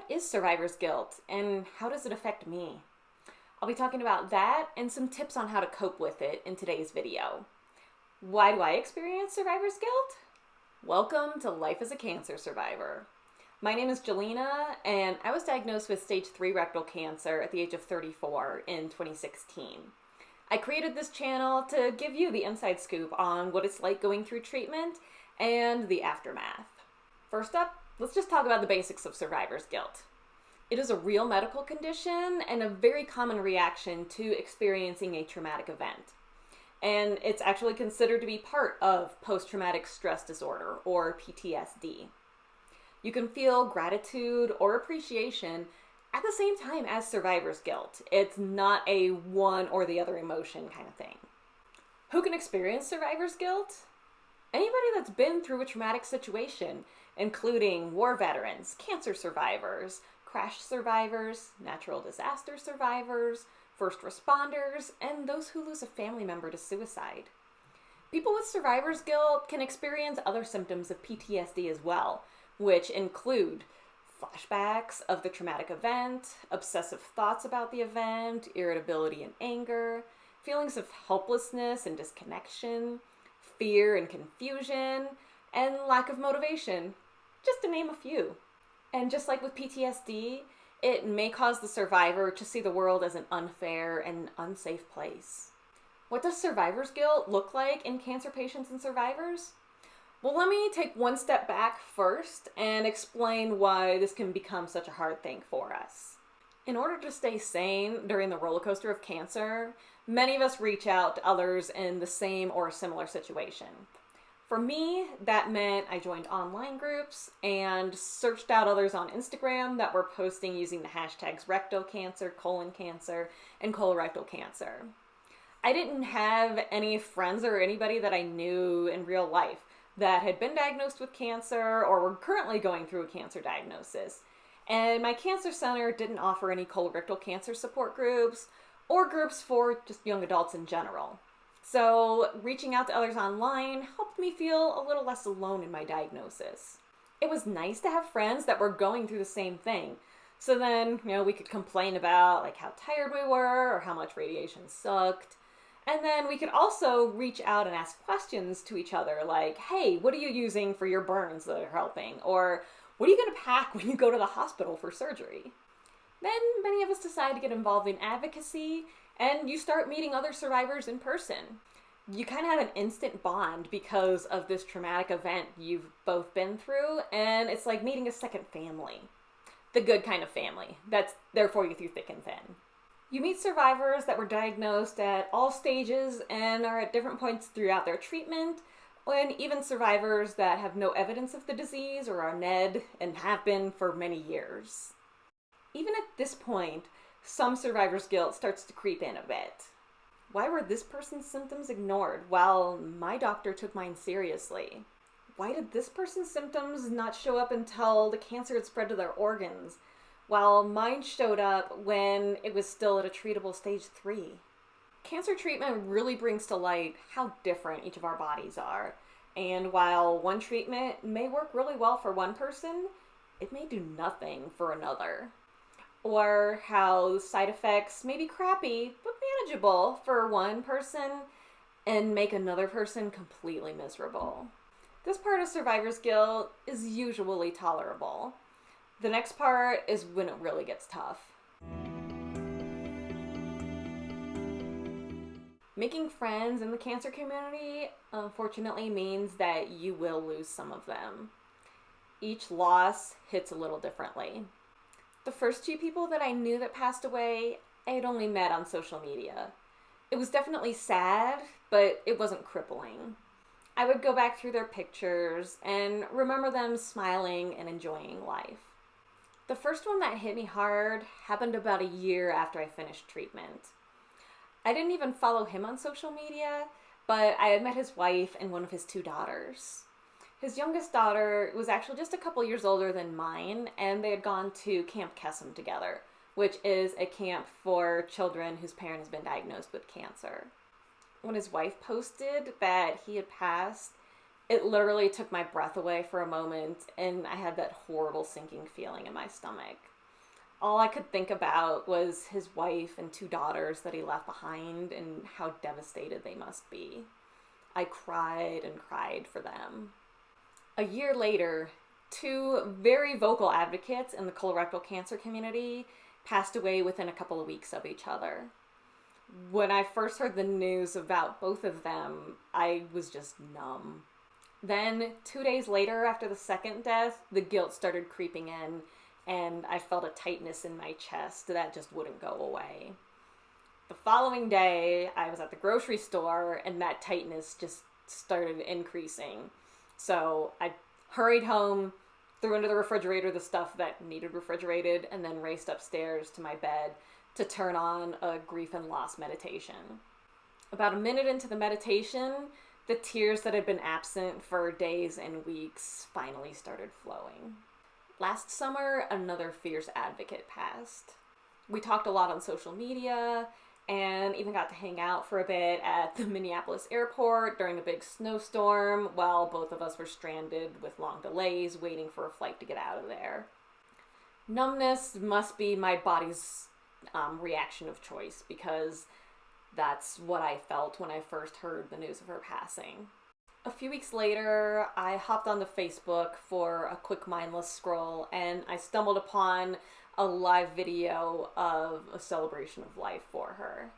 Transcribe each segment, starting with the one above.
What is survivor's guilt and how does it affect me? I'll be talking about that and some tips on how to cope with it in today's video. Why do I experience survivor's guilt? Welcome to Life as a Cancer Survivor. My name is Jelena and I was diagnosed with stage 3 rectal cancer at the age of 34 in 2016. I created this channel to give you the inside scoop on what it's like going through treatment and the aftermath. First up, let's just talk about the basics of survivor's guilt. It is a real medical condition and a very common reaction to experiencing a traumatic event. And it's actually considered to be part of post-traumatic stress disorder, or PTSD. You can feel gratitude or appreciation at the same time as survivor's guilt. It's not a one or the other emotion kind of thing. Who can experience survivor's guilt? Anybody that's been through a traumatic situation, including war veterans, cancer survivors, crash survivors, natural disaster survivors, first responders, and those who lose a family member to suicide. People with survivor's guilt can experience other symptoms of PTSD as well, which include flashbacks of the traumatic event, obsessive thoughts about the event, irritability and anger, feelings of helplessness and disconnection, fear and confusion, and lack of motivation, just to name a few. And just like with PTSD, it may cause the survivor to see the world as an unfair and unsafe place. What does survivor's guilt look like in cancer patients and survivors? Well, let me take one step back first and explain why this can become such a hard thing for us. In order to stay sane during the roller coaster of cancer, many of us reach out to others in the same or similar situation. For me, that meant I joined online groups and searched out others on Instagram that were posting using the hashtags rectal cancer, colon cancer, and colorectal cancer. I didn't have any friends or anybody that I knew in real life that had been diagnosed with cancer or were currently going through a cancer diagnosis. And my cancer center didn't offer any colorectal cancer support groups or groups for just young adults in general. So reaching out to others online helped me feel a little less alone in my diagnosis. It was nice to have friends that were going through the same thing. So then, we could complain about like how tired we were or how much radiation sucked. And then we could also reach out and ask questions to each other like, hey, what are you using for your burns that are helping? Or what are you going to pack when you go to the hospital for surgery? Then many of us decide to get involved in advocacy and you start meeting other survivors in person. You kind of have an instant bond because of this traumatic event you've both been through, and it's like meeting a second family. The good kind of family that's there for you through thick and thin. You meet survivors that were diagnosed at all stages and are at different points throughout their treatment, and even survivors that have no evidence of the disease or are NED and have been for many years. Even at this point, some survivor's guilt starts to creep in a bit. Why were this person's symptoms ignored while my doctor took mine seriously? Why did this person's symptoms not show up until the cancer had spread to their organs, while mine showed up when it was still at a treatable stage 3? Cancer treatment really brings to light how different each of our bodies are. And while one treatment may work really well for one person, it may do nothing for another. Or how side effects may be crappy but manageable for one person and make another person completely miserable. This part of survivor's guilt is usually tolerable. The next part is when it really gets tough. Making friends in the cancer community, unfortunately, means that you will lose some of them. Each loss hits a little differently. The first 2 people that I knew that passed away, I had only met on social media. It was definitely sad, but it wasn't crippling. I would go back through their pictures and remember them smiling and enjoying life. The first one that hit me hard happened about a year after I finished treatment. I didn't even follow him on social media, but I had met his wife and one of his 2 daughters. His youngest daughter was actually just a couple years older than mine, and they had gone to Camp Kesem together, which is a camp for children whose parent has been diagnosed with cancer. When his wife posted that he had passed, it literally took my breath away for a moment, and I had that horrible sinking feeling in my stomach. All I could think about was his wife and 2 daughters that he left behind and how devastated they must be. I cried and cried for them. A year later, 2 very vocal advocates in the colorectal cancer community passed away within a couple of weeks of each other. When I first heard the news about both of them, I was just numb. Then, 2 days later, after the second death, the guilt started creeping in, and I felt a tightness in my chest that just wouldn't go away. The following day, I was at the grocery store, and that tightness just started increasing. So I hurried home, threw into the refrigerator the stuff that needed refrigerated, and then raced upstairs to my bed to turn on a grief and loss meditation. About a minute into the meditation, the tears that had been absent for days and weeks finally started flowing. Last summer, another fierce advocate passed. We talked a lot on social media and even got to hang out for a bit at the Minneapolis airport during a big snowstorm while both of us were stranded with long delays waiting for a flight to get out of there. Numbness must be my body's reaction of choice, because that's what I felt when I first heard the news of her passing. A few weeks later, I hopped onto Facebook for a quick mindless scroll, and I stumbled upon a live video of a celebration of life for her.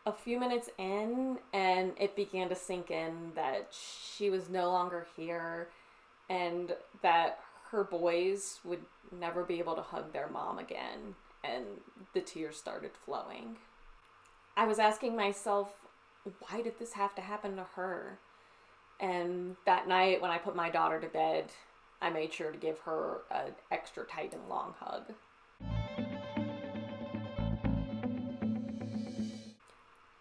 A few minutes in, and it began to sink in that she was no longer here, and that her boys would never be able to hug their mom again, and the tears started flowing. I was asking myself, why did this have to happen to her? And that night when I put my daughter to bed, I made sure to give her an extra tight and long hug.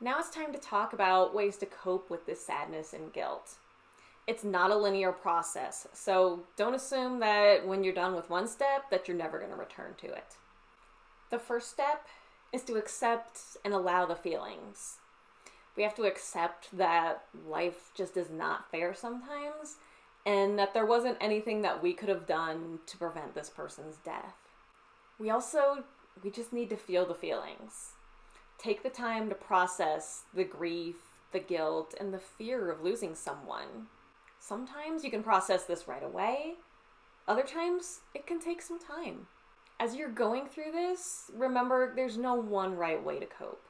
Now it's time to talk about ways to cope with this sadness and guilt. It's not a linear process, so don't assume that when you're done with one step that you're never going to return to it. The first step is to accept and allow the feelings. We have to accept that life just is not fair sometimes, and that there wasn't anything that we could have done to prevent this person's death. We just need to feel the feelings. Take the time to process the grief, the guilt, and the fear of losing someone. Sometimes you can process this right away. Other times, it can take some time. As you're going through this, remember there's no one right way to cope.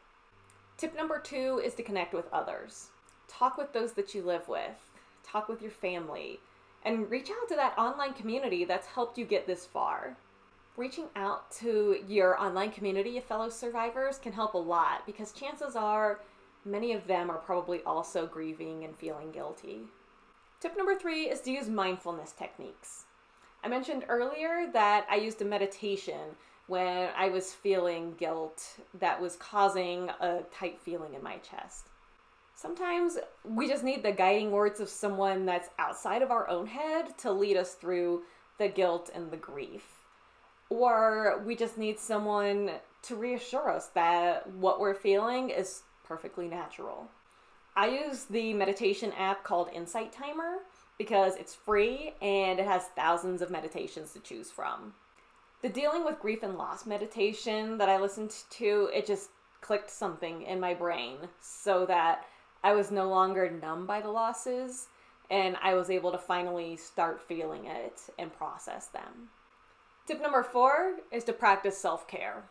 Tip number 2 is to connect with others. Talk with those that you live with. Talk with your family. And reach out to that online community that's helped you get this far. Reaching out to your online community of fellow survivors can help a lot, because chances are many of them are probably also grieving and feeling guilty. Tip number 3 is to use mindfulness techniques. I mentioned earlier that I used a meditation when I was feeling guilt that was causing a tight feeling in my chest. Sometimes we just need the guiding words of someone that's outside of our own head to lead us through the guilt and the grief. Or we just need someone to reassure us that what we're feeling is perfectly natural. I use the meditation app called Insight Timer because it's free and it has thousands of meditations to choose from. The dealing with grief and loss meditation that I listened to, it just clicked something in my brain so that I was no longer numb by the losses, and I was able to finally start feeling it and process them. Tip number 4 is to practice self-care.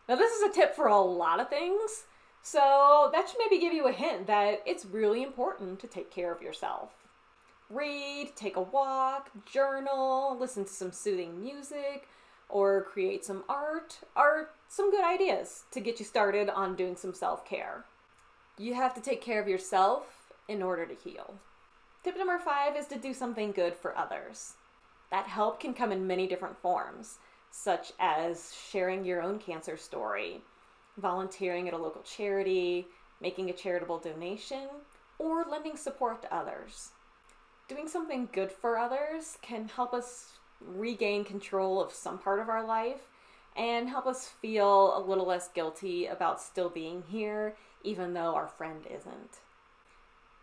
Now, this is a tip for a lot of things, so that should maybe give you a hint that it's really important to take care of yourself. Read, take a walk, journal, listen to some soothing music, or create some art are some good ideas to get you started on doing some self-care. You have to take care of yourself in order to heal. Tip number 5 is to do something good for others. That help can come in many different forms, such as sharing your own cancer story, volunteering at a local charity, making a charitable donation, or lending support to others. Doing something good for others can help us regain control of some part of our life and help us feel a little less guilty about still being here, even though our friend isn't.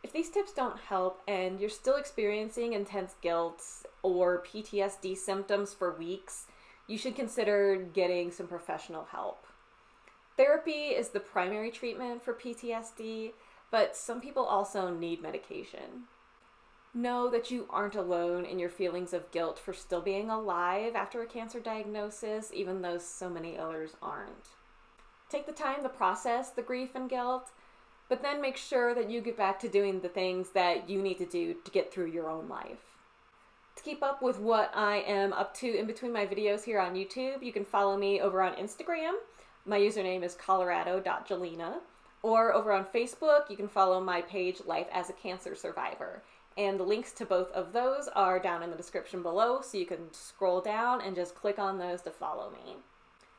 If these tips don't help and you're still experiencing intense guilt or PTSD symptoms for weeks, you should consider getting some professional help. Therapy is the primary treatment for PTSD, but some people also need medication. Know that you aren't alone in your feelings of guilt for still being alive after a cancer diagnosis, even though so many others aren't. Take the time to process the grief and guilt, but then make sure that you get back to doing the things that you need to do to get through your own life. To keep up with what I am up to in between my videos here on YouTube, you can follow me over on Instagram. My username is colorado.jelena. Or over on Facebook, you can follow my page, Life as a Cancer Survivor. And the links to both of those are down in the description below, so you can scroll down and just click on those to follow me.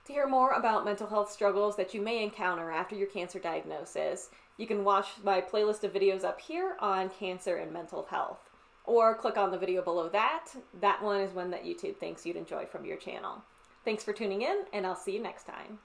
To hear more about mental health struggles that you may encounter after your cancer diagnosis, you can watch my playlist of videos up here on cancer and mental health. Or click on the video below that. That one is one that YouTube thinks you'd enjoy from your channel. Thanks for tuning in, and I'll see you next time.